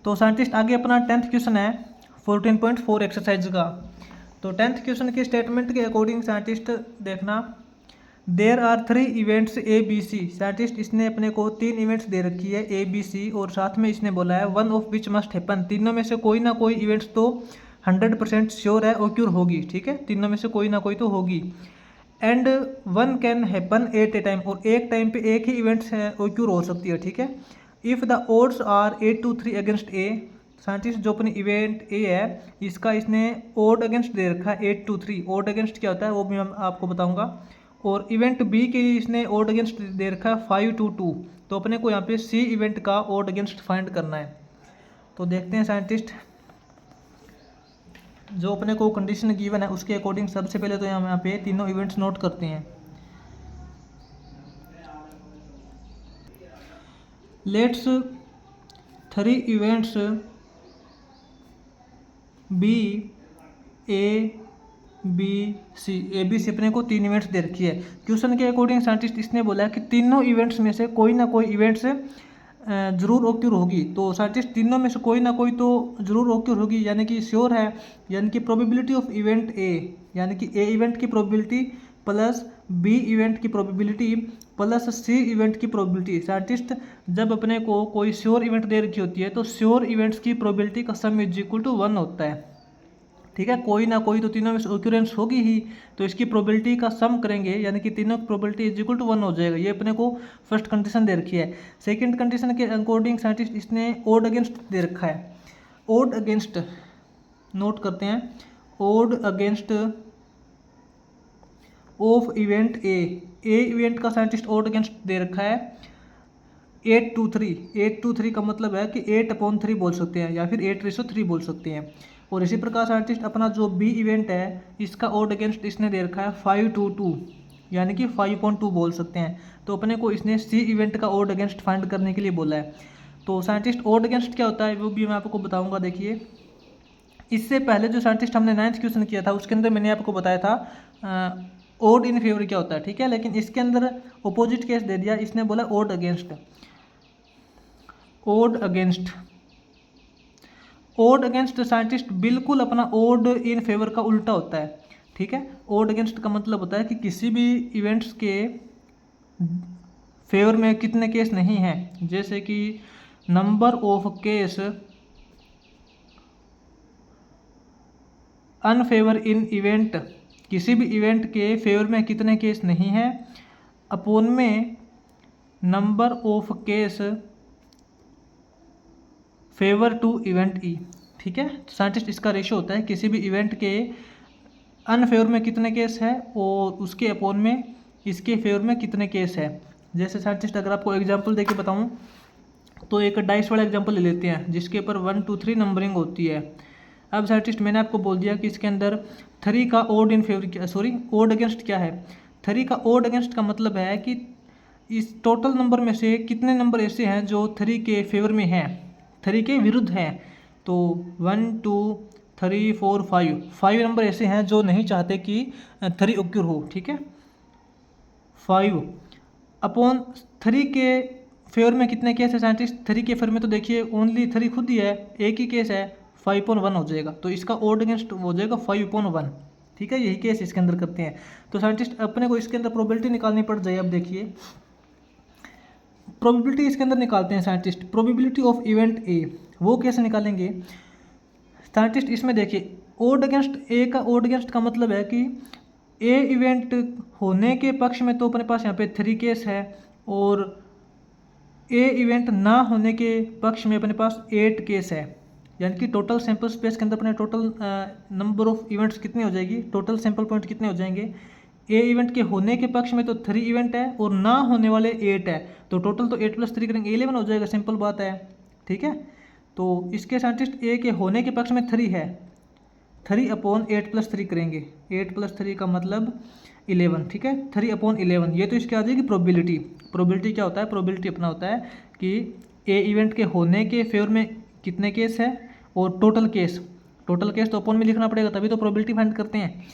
तो साइंटिस्ट आगे अपना 10th क्वेश्चन है 14.4 एक्सरसाइज का। तो 10th क्वेश्चन के स्टेटमेंट के अकॉर्डिंग साइंटिस्ट देखना, there are 3 events A B C. Scientist इसने अपने को 3 इवेंट्स दे रखी है ए बी सी, और साथ में इसने बोला है one of which must happen. तीनों में से कोई ना कोई इवेंट्स तो 100% श्योर है ओक्यूर होगी, ठीक है, तीनों में से कोई ना कोई तो होगी। And one can happen at A time, और एक टाइम पे एक ही इवेंट्स ओक्यूर हो सकती है, ठीक है। If the odds are 8-3 against A. Scientist जो अपनी इवेंट ए है इसका इसने ओड अगेंस्ट दे रखा है 8-3। ओड अगेंस्ट क्या होता है वो भी मैं आपको बताऊंगा। और इवेंट बी के लिए इसने ओड अगेंस्ट दे रखा है 5-2। तो अपने को यहाँ पे सी इवेंट का ओड अगेंस्ट फाइंड करना है। तो देखते हैं साइंटिस्ट जो अपने को कंडीशन गिवन है उसके अकॉर्डिंग सबसे पहले तो यहाँ पे तीनों इवेंट्स नोट करते हैं। Let's 3 events be A B C. A B C अपने को 3 इवेंट्स दे रखी है। क्वेश्चन के अकॉर्डिंग साइंटिस्ट इसने बोला है कि तीनों इवेंट्स में से कोई ना कोई इवेंट्स जरूर ओक्यूर होगी। तो साइंटिस्ट तीनों में से कोई ना कोई तो जरूर ओक्यूर होगी, यानी कि श्योर है, यानी कि प्रोबेबिलिटी ऑफ इवेंट ए, यानी कि ए इवेंट की प्रोबेबिलिटी प्लस बी इवेंट की प्रोबेबिलिटी प्लस सी इवेंट की प्रोबेबिलिटी। साइंटिस्ट जब अपने को कोई श्योर इवेंट दे रखी होती है तो श्योर इवेंट्स की प्रोबेबिलिटी का सम इज इक्वल टू 1 होता है, ठीक है। कोई ना कोई तो तीनों में से ओक्यूरेंस होगी ही, तो इसकी प्रोबेबिलिटी का सम करेंगे यानी कि तीनों की प्रोबेबिलिटी इज इक्वल टू 1 हो जाएगा। ये अपने को फर्स्ट कंडीशन दे रखी है। सेकंड कंडीशन के अकॉर्डिंग साइंटिस्ट इसने ओड अगेंस्ट दे रखा है। ओड अगेंस्ट नोट करते हैं, odd against of event A. A event का साइंटिस्ट ओड अगेंस्ट दे रखा है 8-3। 8-3 का मतलब है कि 8/3 बोल सकते हैं या फिर 8:3 बोल सकते हैं। और इसी प्रकार साइंटिस्ट अपना जो बी इवेंट है इसका ओड अगेंस्ट इसने दे रखा है 5-2, यानी कि 5.2 बोल सकते हैं। तो अपने को इसने सी इवेंट का ओड अगेंस्ट फाइंड करने के लिए बोला है। तो साइंटिस्ट ओड अगेंस्ट क्या होता है वो भी मैं आपको बताऊंगा। देखिए, इससे पहले जो साइंटिस्ट हमने 9th क्वेश्चन किया था उसके अंदर मैंने आपको बताया था ओड इन फेवर क्या होता है, ठीक है। लेकिन इसके अंदर अपोजिट केस दे दिया, इसने बोला odd against. Odd against, odd against scientist बिल्कुल अपना ओड इन फेवर का उल्टा होता है, ठीक है। ओड अगेंस्ट का मतलब होता है कि किसी भी इवेंट्स के फेवर में कितने केस नहीं हैं, जैसे कि number of case unfavour in event, किसी भी इवेंट के फेवर में कितने केस नहीं हैं, अपोन में number of case favour to event E, ठीक है। साइंटिस्ट इसका रेशियो होता है किसी भी इवेंट के अनफेवर में कितने केस है और उसके अपोन में इसके फेवर में कितने केस है। जैसे साइंटिस्ट अगर आपको एग्जांपल देके बताऊं तो एक डाइस वाला एग्जांपल ले लेते हैं जिसके ऊपर 1, 2, 3 नंबरिंग होती है। अब साइंटिस्ट मैंने आपको बोल दिया कि इसके अंदर 3 का ओड इन फेवर क्या, सॉरी ओड अगेंस्ट क्या है। 3 का ओड अगेंस्ट का मतलब है कि इस टोटल नंबर में से कितने नंबर ऐसे हैं जो 3 के फेवर में हैं, 3 के विरुद्ध हैं। तो 1, 2, 3, 4, 5 नंबर ऐसे हैं जो नहीं चाहते कि 3 ओक्यूर हो, ठीक है। 5/3 के फेवर में कितने केस है साइंटिस्ट, 3 के फेवर में तो देखिए ओनली 3 खुद ही है, एक ही केस है, 5/1 हो जाएगा। तो इसका ओड अगेंस्ट हो जाएगा 5/1, ठीक है। यही केस इसके अंदर करते हैं। तो साइंटिस्ट अपने को इसके अंदर प्रोबेबिलिटी निकालनी पड़ जाए। अब देखिए प्रोबेबिलिटी इसके अंदर निकालते हैं साइंटिस्ट, प्रोबेबिलिटी ऑफ इवेंट ए। वो कैसे निकालेंगे साइंटिस्ट, इसमें देखिए ओड अगेंस्ट ए का ओड अगेंस्ट का मतलब है कि ए इवेंट होने के पक्ष में तो अपने पास यहाँ पे 3 केस है और ए इवेंट ना होने के पक्ष में अपने पास 8 केस है, यानी कि टोटल सैंपल स्पेस के अंदर अपने टोटल नंबर ऑफ इवेंट्स कितनी हो जाएगी, टोटल सैंपल पॉइंट कितने हो जाएंगे। ए इवेंट के होने के पक्ष में तो 3 इवेंट है और ना होने वाले 8 है, तो टोटल तो 8 + 3 करेंगे 11 हो जाएगा, सिंपल बात है, ठीक है। तो इसके साइंटिस्ट ए के होने के पक्ष में 3 है, 3/8 + 3 करेंगे, 8 + 3 का मतलब 11, ठीक है, 3/11। ये तो इसके आ जाएगी प्रोबेबिलिटी। प्रोबेबिलिटी क्या होता है, प्रोबेबिलिटी अपना होता है कि ए इवेंट के होने के फेवर में कितने केस है और टोटल केस तो अपन में लिखना पड़ेगा तभी तो प्रोबेबिलिटी फाइंड करते हैं।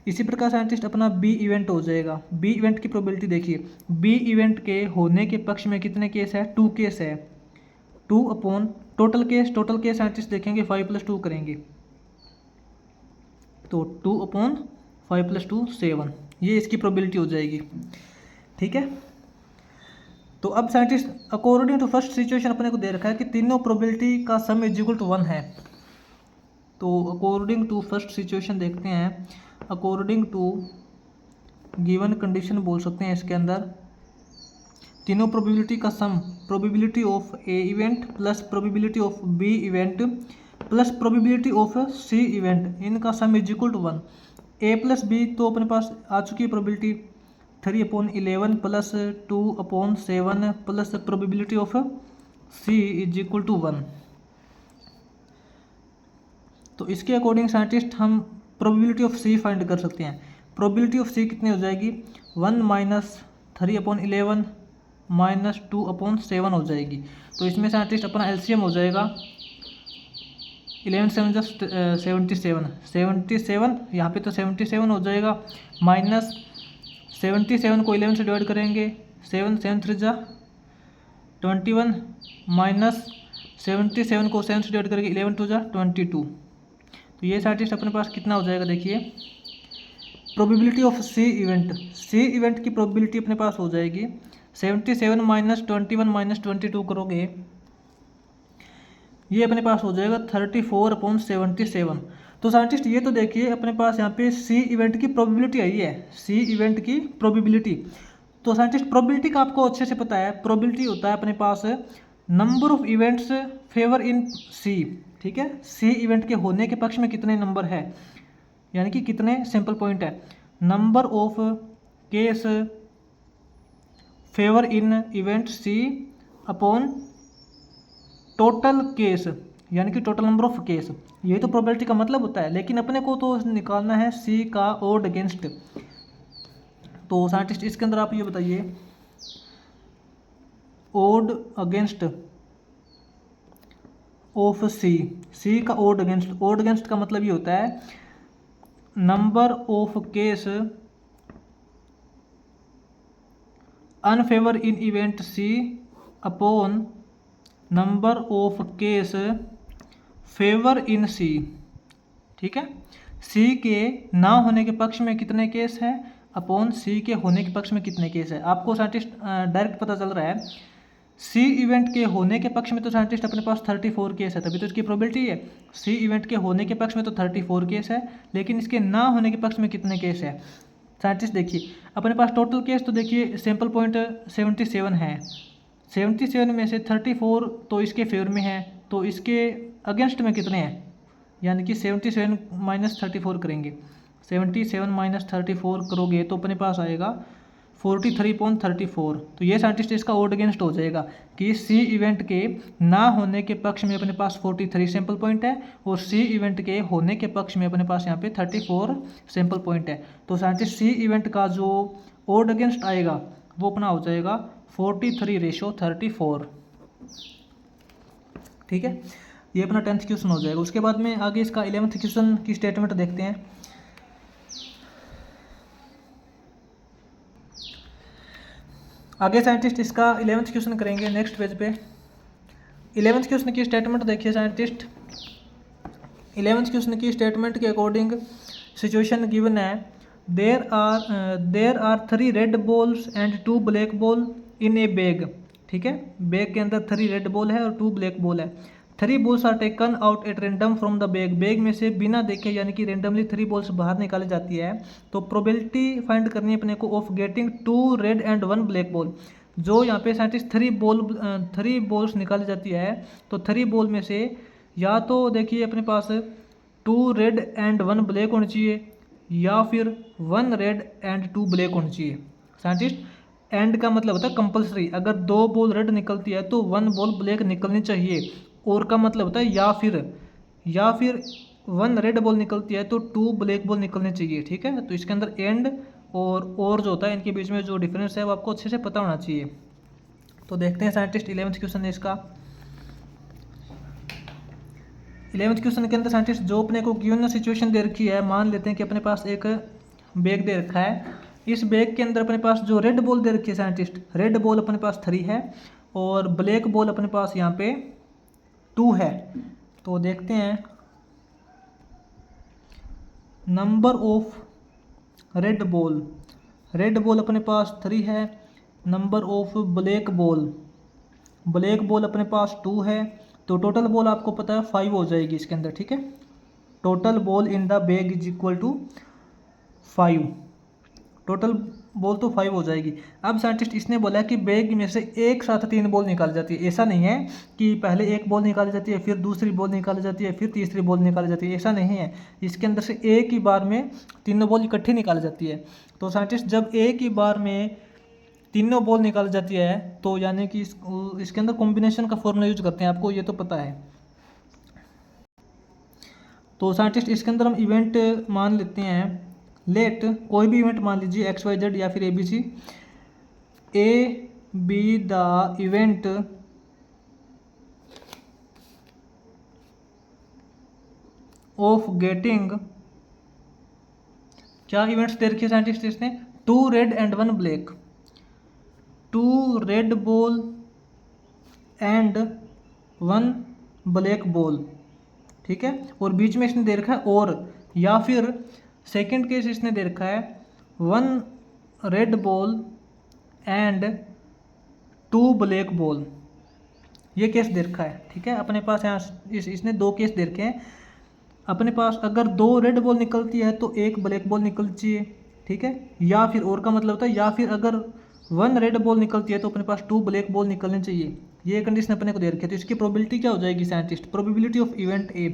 इसी प्रकार साइंटिस्ट अपना बी इवेंट हो जाएगा। बी इवेंट की प्रोबेबिलिटी देखिए, बी इवेंट के होने के पक्ष में कितने केस है, 2 केस है, 2/2 टोटल केस साइंटिस्ट देखेंगे 5+2 करेंगे तो 2/5+2 7, ये इसकी प्रोबेबिलिटी हो जाएगी। ठीक है, तो अब scientist according to first situation अपने को दे रखा है कि तीनों प्रोबेबिलिटी का सम इज इक्वल टू 1 है। तो अकॉर्डिंग टू फर्स्ट सिचुएशन देखते हैं, अकॉर्डिंग टू गिवन कंडीशन बोल सकते हैं इसके अंदर तीनों प्रोबेबिलिटी का sum, probability of A event plus probability of B event plus probability of C event, इनका sum is equal to 1। A plus B तो अपने पास आ चुकी है probability 3/11 plus 2/7 plus probability of C is equal to 1। तो इसके according scientist हम प्रोबेबिलिटी ऑफ सी फाइंड कर सकते हैं। प्रोबेबिलिटी ऑफ सी कितनी हो जाएगी, 1 - 3/11 - 2/7 हो जाएगी। तो इसमें साइंटिस्ट अपना एलसीएम हो जाएगा 11 7 जस्ट 77, 77 यहाँ पे तो 77 हो जाएगा, माइनस 77 को 11 से डिवाइड करेंगे, 7 7 3 जा 21, माइनस 77 को 7 से डिवाइड करेंगे, 11 2 जा 22। तो ये साइंटिस्ट अपने पास कितना हो जाएगा, देखिए प्रोबेबिलिटी ऑफ सी इवेंट की प्रोबेबिलिटी अपने पास हो जाएगी 77 - 21 - 22 करोगे, ये अपने पास हो जाएगा 34/77। तो साइंटिस्ट ये तो देखिए अपने पास यहाँ पे सी इवेंट की प्रोबेबिलिटी आई है, सी इवेंट की प्रोबेबिलिटी। तो साइंटिस्ट प्रोबेबिलिटी का आपको अच्छे से पता है, प्रोबेबिलिटी होता है अपने पास number of events favour in C. ठीक है, सी इवेंट के होने के पक्ष में कितने नंबर है, यानी कि कितने सैंपल पॉइंट है, number of case favour in event C upon total case, यानी कि टोटल नंबर ऑफ केस, ये तो प्रोबेबिलिटी का मतलब होता है। लेकिन अपने को तो निकालना है सी का ओड अगेंस्ट। तो साइंटिस्ट इसके अंदर आप ये बताइए, ओड अगेंस्ट ऑफ सी का ओड अगेंस्ट का मतलब ये होता है number of case unfavour in event C upon number of case favour in C. ठीक है, सी के ना होने के पक्ष में कितने केस है अपॉन सी के होने के पक्ष में कितने केस है। आपको साइंटिस्ट डायरेक्ट पता चल रहा है, सी इवेंट के होने के पक्ष में तो साइंटिस्ट अपने पास 34 केस है, तभी तो इसकी प्रोबेबिलिटी है। सी इवेंट के होने के पक्ष में तो 34 केस है, लेकिन इसके ना होने के पक्ष में कितने केस है साइंटिस्ट देखिए अपने पास टोटल केस तो देखिए सैंपल पॉइंट 77 है, 77 में से 34 तो इसके फेवर में है, तो इसके अगेंस्ट में कितने हैं, यानी कि 77 - 34 करेंगे, 77 - 34 करोगे तो अपने पास आएगा 43/34। तो ये साइंटिस्ट इसका ओड अगेंस्ट हो जाएगा कि सी इवेंट के ना होने के पक्ष में अपने पास 43 सैंपल पॉइंट है और सी इवेंट के होने के पक्ष में अपने पास यहाँ पे 34 सैंपल पॉइंट है। तो साइंटिस्ट सी इवेंट का जो ओड अगेंस्ट आएगा वो अपना हो जाएगा 43/34। ठीक है, ये अपना 10th क्वेश्चन हो जाएगा। उसके बाद में आगे इसका 11th क्वेश्चन की स्टेटमेंट देखते हैं। आगे साइंटिस्ट इसका 11th क्वेश्चन करेंगे नेक्स्ट पेज पे। 11th क्वेश्चन की स्टेटमेंट देखिए साइंटिस्ट, 11th क्वेश्चन की स्टेटमेंट के अकॉर्डिंग सिचुएशन गिवन है, there are 3 red balls and 2 black ball in a bag. ठीक है, बैग के अंदर 3 रेड बॉल है और 2 ब्लैक बॉल है। 3 balls are taken out at random from the bag में से बिना देखे यानी कि रेंडमली 3 बॉल्स बाहर निकाली जाती है। तो प्रोबेबिलिटी फाइंड करनी है अपने को of getting 2 red and 1 black ball. जो यहाँ पे साइंटिस्ट 3 बॉल्स निकाली जाती है, तो 3 बॉल में से या तो देखिए अपने पास 2 रेड एंड 1 ब्लैक होनी चाहिए या फिर 1 रेड एंड 2 ब्लैक होनी चाहिए। साइंटिस्ट एंड का मतलब होता है कंपलसरी, अगर 2 बॉल रेड निकलती है तो 1 बॉल ब्लैक निकलनी चाहिए। और का मतलब होता है या फिर 1 रेड बॉल निकलती है तो 2 ब्लैक बॉल निकलने चाहिए। ठीक है, तो इसके अंदर एंड और जो होता है इनके बीच में जो डिफरेंस है वो आपको अच्छे से पता होना चाहिए। तो देखते हैं साइंटिस्ट 11th क्वेश्चन है इसका। 11th क्वेश्चन के अंदर साइंटिस्ट जो अपने को गिवन सिचुएशन दे रखी है, मान लेते हैं कि अपने पास एक बैग दे रखा है, इस बैग के अंदर अपने पास जो रेड बॉल दे रखी है साइंटिस्ट, रेड बॉल अपने पास 3 है और ब्लैक बॉल अपने पास यहाँ पे 2 है। तो देखते हैं, नंबर ऑफ रेड बॉल अपने पास 3 है। नंबर ऑफ ब्लैक बॉल अपने पास 2 है। तो टोटल बॉल आपको पता है 5 हो जाएगी इसके अंदर, ठीक है। Total ball in the bag is equal to 5। Total ball तो 5 हो जाएगी। अब साइंटिस्ट इसने बोला कि बैग में से एक साथ 3 बॉल निकाली जाती है। ऐसा नहीं है कि पहले एक बॉल निकाली जाती है, फिर दूसरी बॉल निकाली जाती है, फिर तीसरी बॉल निकाली जाती है, ऐसा नहीं है। इसके अंदर से एक ही बार में तीनों बॉल इकट्ठी निकाली जाती है। तो साइंटिस्ट जब एक ही बार में तीनों बॉल निकाली जाती है तो यानी कि इसके अंदर कॉम्बिनेशन का फॉर्मूला यूज करते हैं, आपको ये तो पता है। तो साइंटिस्ट इसके अंदर हम इवेंट मान लेते हैं, लेट कोई भी इवेंट मान लीजिए XYZ या फिर ABC। A be the event of getting, क्या इवेंट्स दे रखी है साइंटिस्ट इसने, 2 red and 1 black, 2 red ball and 1 black ball, ठीक है। और बीच में इसने दे रखा है और, या फिर सेकंड केस इसने दे रखा है 1 red ball and 2 black ball, ये केस दे रखा है, ठीक है। अपने पास यहाँ इसने 2 केस दे रखे हैं। अपने पास अगर 2 रेड बॉल निकलती है तो 1 ब्लैक बॉल निकलनी चाहिए, ठीक है। या फिर और का मतलब होता है, या फिर अगर 1 रेड बॉल निकलती है तो अपने पास 2 ब्लैक बॉल निकलने चाहिए। ये कंडीशन अपने को दे रखी है। तो इसकी प्रोबेबिलिटी क्या हो जाएगी साइंटिस्ट, प्रोबेबिलिटी ऑफ इवेंट ए।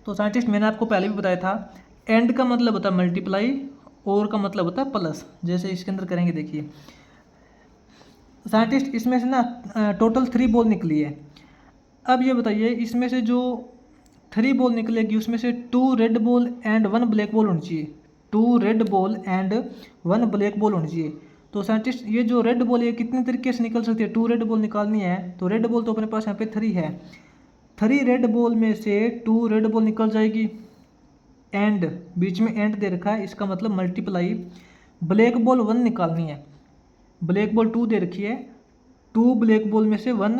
तो साइंटिस्ट मैंने आपको पहले भी बताया था, एंड का मतलब होता है मल्टीप्लाई, और का मतलब होता है प्लस। जैसे इसके अंदर करेंगे, देखिए साइंटिस्ट इसमें से ना टोटल 3 बॉल निकली है। अब ये बताइए इसमें से जो 3 बॉल निकलेगी उसमें से 2 red ball and 1 black ball होनी चाहिए, 2 red ball and 1 black ball होनी चाहिए। तो साइंटिस्ट ये जो रेड बॉल है कितने तरीके से निकल सकती है, 2 रेड बॉल निकालनी है तो रेड बॉल तो अपने पास यहाँ पे 3 है, 3 रेड बॉल में से 2 रेड बॉल निकल जाएगी, एंड बीच में एंड दे रखा है, इसका मतलब मल्टीप्लाई, ब्लैक बॉल 1 निकालनी है, ब्लैक बॉल 2 दे रखी है, 2 ब्लैक बॉल में से 1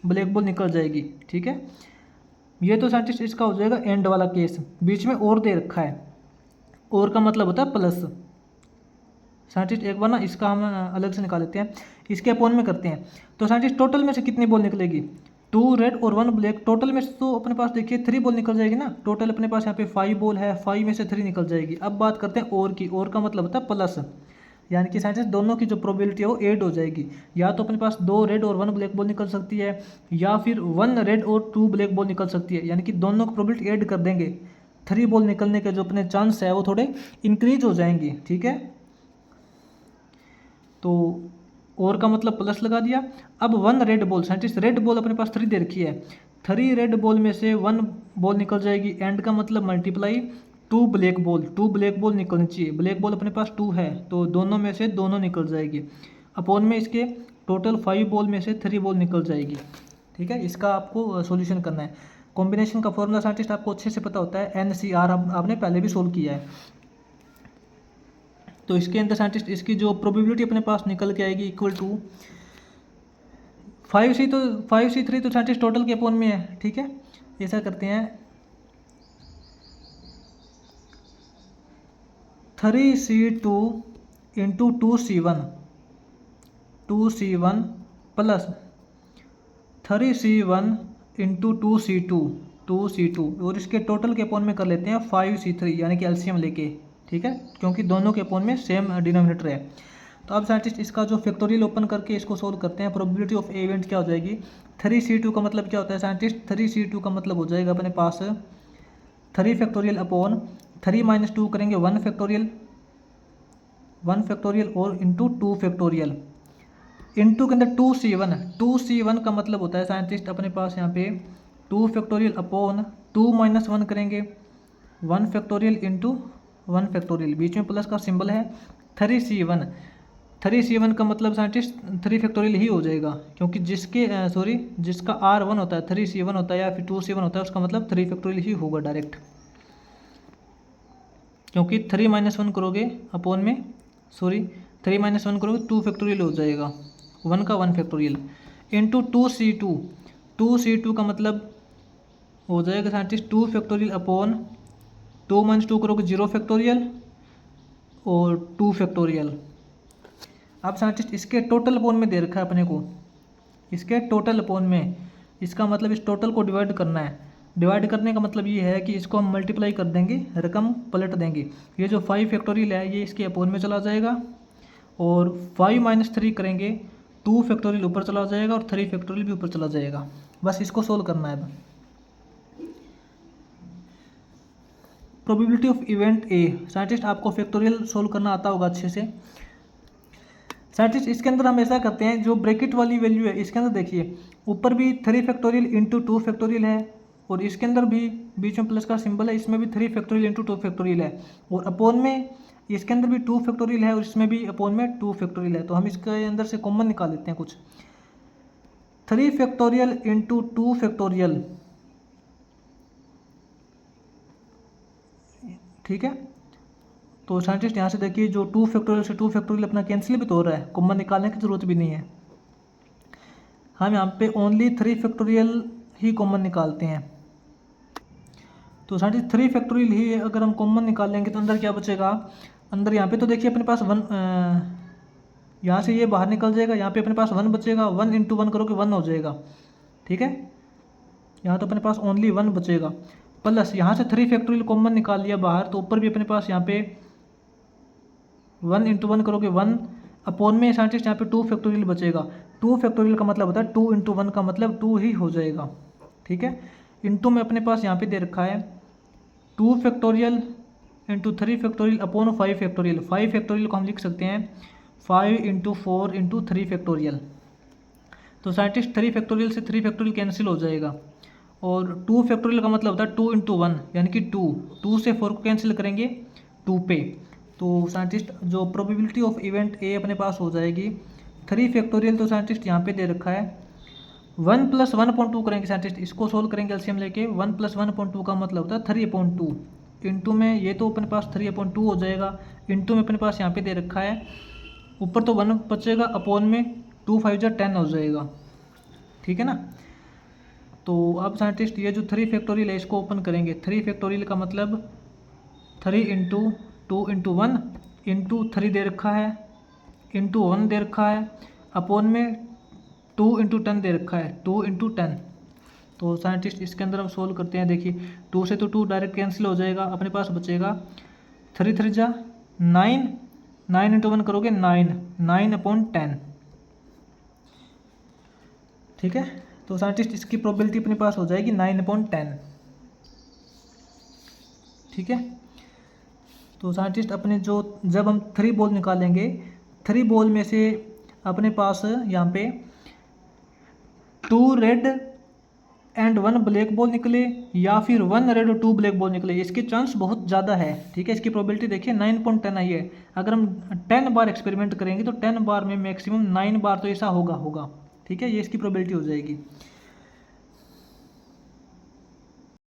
ब्लैक बॉल निकल जाएगी, ठीक है। ये तो साइंटिस्ट इसका हो जाएगा एंड वाला केस। बीच में और दे रखा है, और का मतलब होता है प्लस। साइंटिस्ट एक बार ना इसका हम अलग से निकाल लेते हैं, इसके अपॉन में करते हैं। तो साइंटिस्ट टोटल में से कितनी बॉल निकलेगी, 2 रेड और 1 ब्लैक, टोटल में से तो अपने पास देखिए 3 बॉल निकल जाएगी ना। टोटल अपने पास यहाँ पे 5 बॉल है, 5 में से 3 निकल जाएगी। अब बात करते हैं और की, और का मतलब होता है प्लस, यानी कि साइंटिस्ट दोनों की जो प्रोबेबिलिटी है वो ऐड हो जाएगी। या तो अपने पास 2 रेड और 1 ब्लैक बॉल निकल सकती है, या फिर 1 रेड और 2 ब्लैक बॉल निकल सकती है, यानी कि दोनों की प्रोबेबिलिटी ऐड कर देंगे। 3 बॉल निकलने के जो अपने चांस है वो थोड़े इंक्रीज हो जाएंगे, ठीक है। तो और का मतलब प्लस लगा दिया। अब 1 red ball, scientist red ball अपने पास 3 दे रखी है, 3 रेड बॉल में से 1 बॉल निकल जाएगी, एंड का मतलब multiply 2 black ball, 2 black ball निकलनी चाहिए, ब्लैक बॉल अपने पास 2 है तो दोनों में से दोनों निकल जाएगी, अपॉन में इसके टोटल 5 बॉल में से 3 बॉल निकल जाएगी, ठीक है। इसका आपको सॉल्यूशन करना है। कॉम्बिनेशन का फॉर्मूला साइंटिस्ट आपको अच्छे से पता होता है, NCR आपने पहले भी सोल्व किया है। तो इसके अंदर साइंटिस्ट इसकी जो प्रोबेबिलिटी अपने पास निकल के आएगी इक्वल टू 5C, तो 5C3 तो साइंटिस्ट टोटल के अपॉन में है, ठीक है। ऐसा करते हैं 3C2 into 2C1 plus 3C1 into 2C2 और इसके टोटल के अपॉन में कर लेते हैं 5C3, यानी कि एलसीएम लेके, ठीक है, क्योंकि दोनों के अपॉन में सेम डिनोमिनेटर है। तो अब साइंटिस्ट इसका जो फैक्टोरियल ओपन करके इसको सोल्व करते हैं। प्रोबेबिलिटी ऑफ ए इवेंट क्या हो जाएगी, 3C2 का मतलब क्या होता है साइंटिस्ट, 3C2 का मतलब हो जाएगा अपने पास 3 फैक्टोरियल अपॉन 3 माइनस 2 करेंगे 1 फैक्टोरियल और इंटू 2 फैक्टोरियल, इंटू के अंदर 2C1 का मतलब होता है साइंटिस्ट अपने पास यहाँ पे 2 फैक्टोरियल अपॉन 2 माइनस 1 करेंगे 1 फैक्टोरियल इंटू 1 फैक्टोरियल, बीच में प्लस का सिंबल है। 3C1 का मतलब साइंटिस्ट 3 फैक्टोरियल ही हो जाएगा, क्योंकि जिसका R1 होता है 3C1 होता है या फिर 2C1 होता है, उसका मतलब 3 फैक्टोरियल ही होगा डायरेक्ट, क्योंकि 3 माइनस 1 करोगे अपॉन में 3 माइनस 1 करोगे 2 फैक्टोरियल हो जाएगा, 1 का 1 फैक्टोरियल इंटू 2C2 का मतलब हो जाएगा साइंटिस्ट 2 फैक्टोरियल अपॉन 2 माइनस 2 करोगे 0 फैक्टोरियल और 2 फैक्टोरियल। अब साइंटिस्ट इसके टोटल अपॉन में दे रखा है अपने को, इसके टोटल अपॉन में, इसका मतलब इस टोटल को डिवाइड करना है। डिवाइड करने का मतलब ये है कि इसको हम मल्टीप्लाई कर देंगे, रकम पलट देंगे। ये जो 5 फैक्टोरियल है ये इसके अपॉन में चला जाएगा और 5 माइनस 3 करेंगे 2 फैक्टोरियल ऊपर चला जाएगा और 3 फैक्टोरियल भी ऊपर चला जाएगा। बस इसको सोल्व करना है। Probability of event A, scientist आपको फैक्टोरियल सोल्व करना आता होगा अच्छे से। साइंटिस्ट इसके अंदर हम ऐसा करते हैं, जो ब्रैकेट वाली वैल्यू है इसके अंदर देखिए ऊपर भी 3 फैक्टोरियल इंटू 2 फैक्टोरियल है और इसके अंदर भी बीच में प्लस का सिंबल है, इसमें भी 3 फैक्टोरियल इंटू 2 फैक्टोरियल है और अपॉन में इसके अंदर भी 2 फैक्टोरियल है और इसमें भी अपॉन में 2 फैक्टोरियल है। तो हम इसके अंदर से कॉमन निकाल लेते हैं कुछ। 3 फैक्टोरियल इंटू 2 फैक्टोरियल, ठीक है। तो साइंटिस्ट यहाँ से देखिए जो 2 फैक्टोरियल से 2 फैक्टोरियल अपना कैंसिल भी तो हो रहा है, कॉमन निकालने की ज़रूरत भी नहीं है। हम यहाँ पे ओनली 3 फैक्टोरियल ही कॉमन निकालते हैं। तो साइंटिस्ट 3 फैक्टोरियल ही अगर हम कॉमन निकालेंगे तो अंदर क्या बचेगा, अंदर यहाँ पे तो देखिए अपने पास 1, यहाँ से ये बाहर निकल जाएगा, यहाँ पे अपने पास 1 बचेगा, 1 इंटू 1 करोगे 1 हो जाएगा, ठीक है। यहाँ तो अपने पास ओनली 1 बचेगा, प्लस यहाँ से 3 फैक्टोरियल कॉमन निकाल लिया बाहर, तो ऊपर भी अपने पास यहाँ पे 1 इंटू 1 करोगे 1, अपॉन में साइंटिस्ट यहाँ पे 2 फैक्टोरियल बचेगा। 2 फैक्टोरियल का मतलब होता है 2 इंटू 1 का मतलब 2 ही हो जाएगा, ठीक है। इंटू में अपने पास यहाँ पे दे रखा है 2 factorial into 3 factorial upon 5 factorial. 5 factorial को हम लिख सकते हैं 5 इंटू 4 इंटू 3 फैक्टोरियल। तो साइंटिस्ट 3 फैक्टोरियल से 3 फैक्टोरियल कैंसिल हो जाएगा और 2 फैक्टोरियल का मतलब होता है 2 इंटू 1 यानी कि 2 से 4 को कैंसिल करेंगे 2 पे। तो साइंटिस्ट जो प्रोबेबिलिटी ऑफ इवेंट ए अपने पास हो जाएगी 3 फैक्टोरियल। तो साइंटिस्ट यहाँ पे दे रखा है 1 प्लस 1/2 करेंगे साइंटिस्ट, इसको सोल्व करेंगे एलसीएम लेके। 1 प्लस 1/2 का मतलब होता है 3/2, इंटू में ये तो अपने पास 3/2 हो जाएगा, इंटू में अपने पास यहाँ पे दे रखा है ऊपर तो 1 बचेगा, अपॉन में 2 5 जा 10 हो जाएगा, ठीक है ना। तो अब साइंटिस्ट ये जो 3 फैक्टोरियल है इसको ओपन करेंगे। 3 फैक्टोरियल का मतलब 3 इंटू 2 इंटू 1 इंटू 3 दे रखा है, इंटू 1 दे रखा है, अपॉन में 2 इंटू 10 दे रखा है, 2 इंटू 10। तो साइंटिस्ट इसके अंदर हम सोल्व करते हैं। देखिए 2 से तो 2 डायरेक्ट कैंसिल हो जाएगा, अपने पास बचेगा 3 3 जा 9, 9 इंटू 1 करोगे 9/10, ठीक है। तो साइंटिस्ट इसकी प्रोबेबिलिटी अपने पास हो जाएगी 9/10, ठीक है। तो साइंटिस्ट अपने जो जब हम 3 बॉल निकालेंगे, 3 बॉल में से अपने पास यहाँ पे 2 रेड एंड 1 ब्लैक बॉल निकले या फिर 1 रेड और 2 ब्लैक बॉल निकले, इसके चांस बहुत ज़्यादा है, ठीक है। इसकी प्रोबेबिलिटी देखिए 9/10 आई है। अगर हम 10 बार एक्सपेरिमेंट करेंगे तो 10 बार में मैक्सिमम 9 बार तो ऐसा होगा, ठीक है। ये इसकी प्रोबेबिलिटी हो जाएगी।